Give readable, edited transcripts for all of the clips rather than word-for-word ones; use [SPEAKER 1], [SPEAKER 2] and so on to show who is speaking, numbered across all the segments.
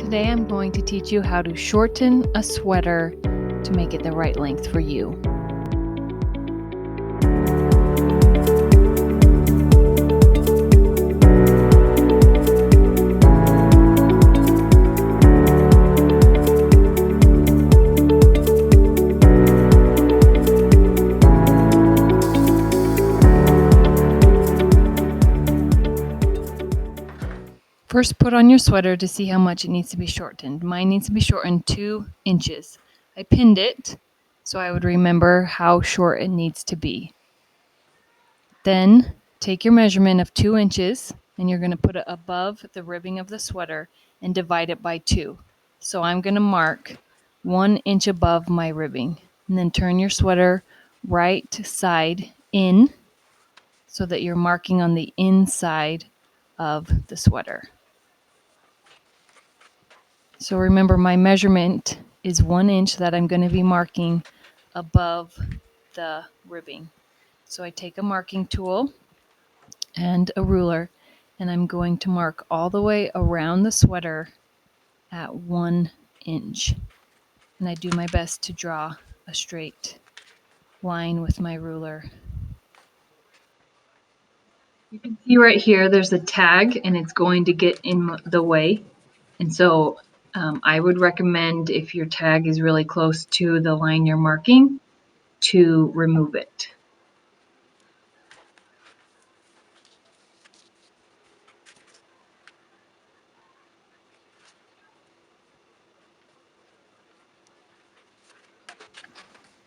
[SPEAKER 1] Today I'm going to teach you how to shorten a sweater to make it the right length for you. First, put on your sweater to see how much it needs to be shortened. Mine needs to be shortened 2 inches. I pinned it so I would remember how short it needs to be. Then take your measurement of 2 inches and you're going to put it above the ribbing of the sweater and divide it by 2. So I'm going to mark 1 inch above my ribbing, and then turn your sweater right side in so that you're marking on the inside of the sweater. So remember, my measurement is 1 inch that I'm going to be marking above the ribbing. So I take a marking tool and a ruler, and I'm going to mark all the way around the sweater at 1 inch. And I do my best to draw a straight line with my ruler. You can see right here there's a tag and it's going to get in the way. And so I would recommend, if your tag is really close to the line you're marking, to remove it.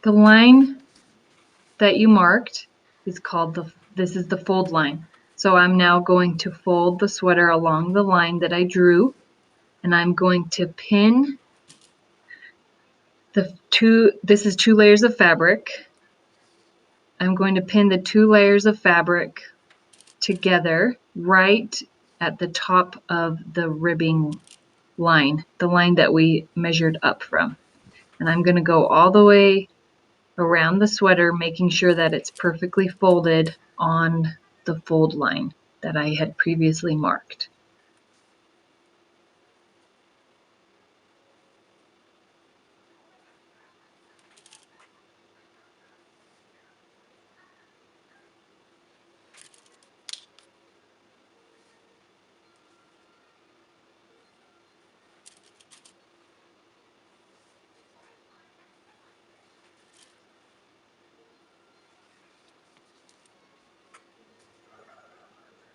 [SPEAKER 1] The line that you marked is called this is the fold line. So I'm now going to fold the sweater along the line that I drew, and I'm going to pin this is 2 layers of fabric. I'm going to pin the 2 layers of fabric together right at the top of the ribbing line, the line that we measured up from. And I'm going to go all the way around the sweater, making sure that it's perfectly folded on the fold line that I had previously marked.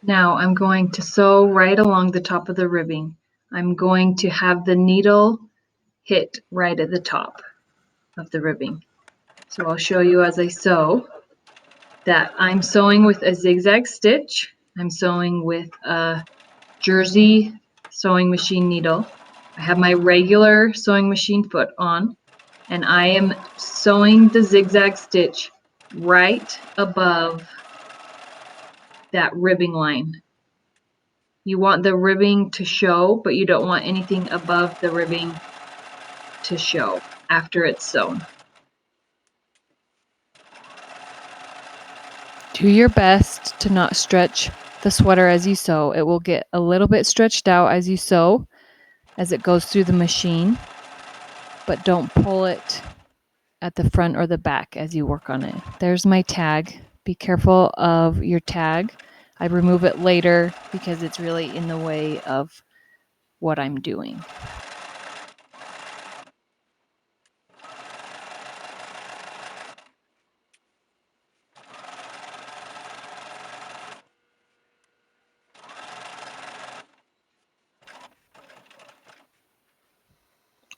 [SPEAKER 1] Now I'm going to sew right along the top of the ribbing. I'm going to have the needle hit right at the top of the ribbing. So I'll show you as I sew that I'm sewing with a zigzag stitch. I'm sewing with a jersey sewing machine needle. I have my regular sewing machine foot on, and I am sewing the zigzag stitch right above that ribbing line. You want the ribbing to show, but you don't want anything above the ribbing to show after it's sewn. Do your best to not stretch the sweater as you sew. It will get a little bit stretched out as you sew, as it goes through the machine, but don't pull it at the front or the back as you work on it. There's my tag. Be careful of your tag. I remove it later because it's really in the way of what I'm doing.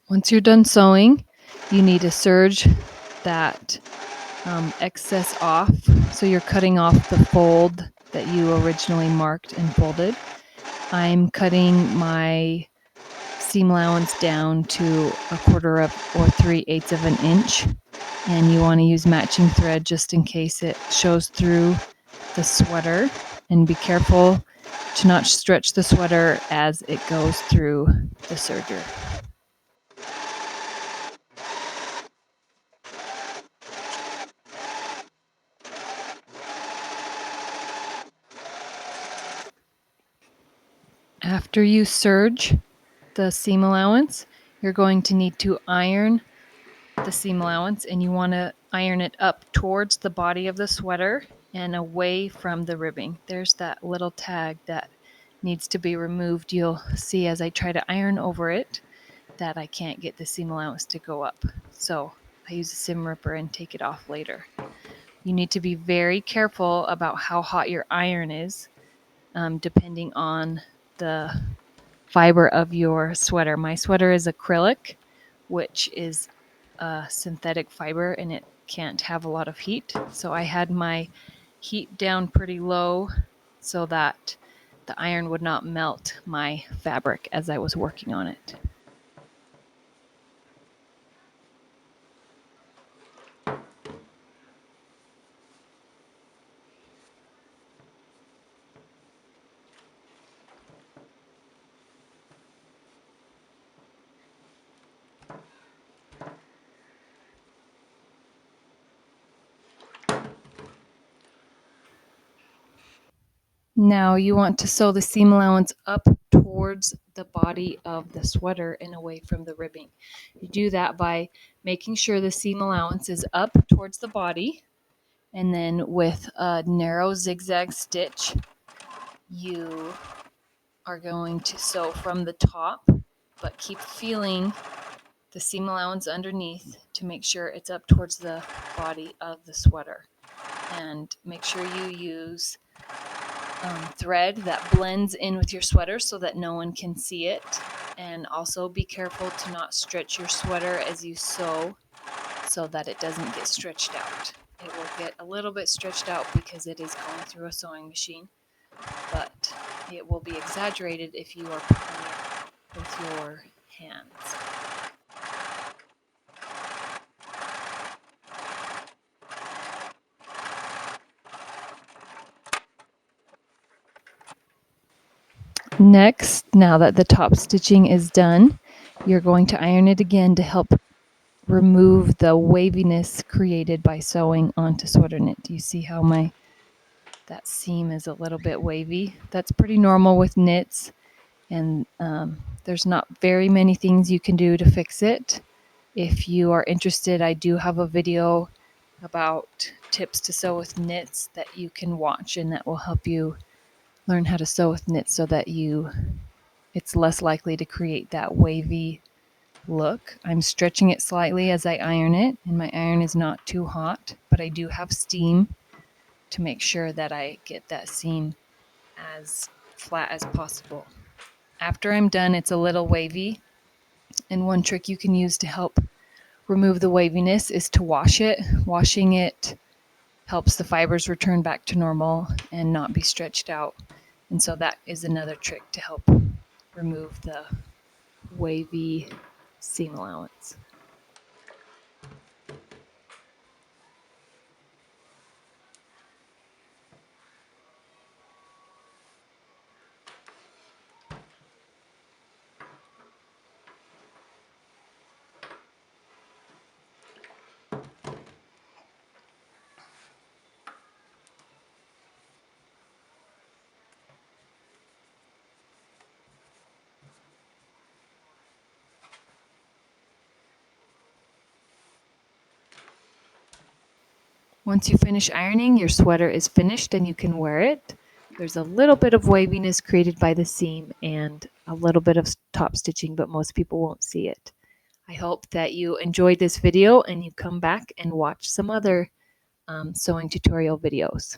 [SPEAKER 1] Once you're done sewing, you need to serge that excess off. So you're cutting off the fold that you originally marked and folded. I'm cutting my seam allowance down to 1/4 or 3/8 of an inch, and you want to use matching thread just in case it shows through the sweater, and be careful to not stretch the sweater as it goes through the serger. After you serge, the seam allowance, you're going to need to iron the seam allowance, and you want to iron it up towards the body of the sweater and away from the ribbing. There's that little tag that needs to be removed. You'll see as I try to iron over it that I can't get the seam allowance to go up. So I use a seam ripper and take it off later. You need to be very careful about how hot your iron is, depending on the fiber of your sweater. My sweater is acrylic, which is a synthetic fiber, and it can't have a lot of heat. So I had my heat down pretty low so that the iron would not melt my fabric as I was working on it. Now you want to sew the seam allowance up towards the body of the sweater and away from the ribbing. You do that by making sure the seam allowance is up towards the body, and then with a narrow zigzag stitch, you are going to sew from the top, but keep feeling the seam allowance underneath to make sure it's up towards the body of the sweater. And make sure you use thread that blends in with your sweater so that no one can see it. And also be careful to not stretch your sweater as you sew so that it doesn't get stretched out. It will get a little bit stretched out because it is going through a sewing machine, but it will be exaggerated if you are pulling it with your hands. Next, now that the top stitching is done, you're going to iron it again to help remove the waviness created by sewing onto sweater knit. Do you see how that seam is a little bit wavy? That's pretty normal with knits, and there's not very many things you can do to fix it. If you are interested, I do have a video about tips to sew with knits that you can watch, and that will help you learn how to sew with knits so that it's less likely to create that wavy look. I'm stretching it slightly as I iron it, and my iron is not too hot, but I do have steam to make sure that I get that seam as flat as possible. After I'm done, it's a little wavy, and one trick you can use to help remove the waviness is to wash it. Washing it helps the fibers return back to normal and not be stretched out. And so that is another trick to help remove the wavy seam allowance. Once you finish ironing, your sweater is finished and you can wear it. There's a little bit of waviness created by the seam and a little bit of top stitching, but most people won't see it. I hope that you enjoyed this video and you come back and watch some other sewing tutorial videos.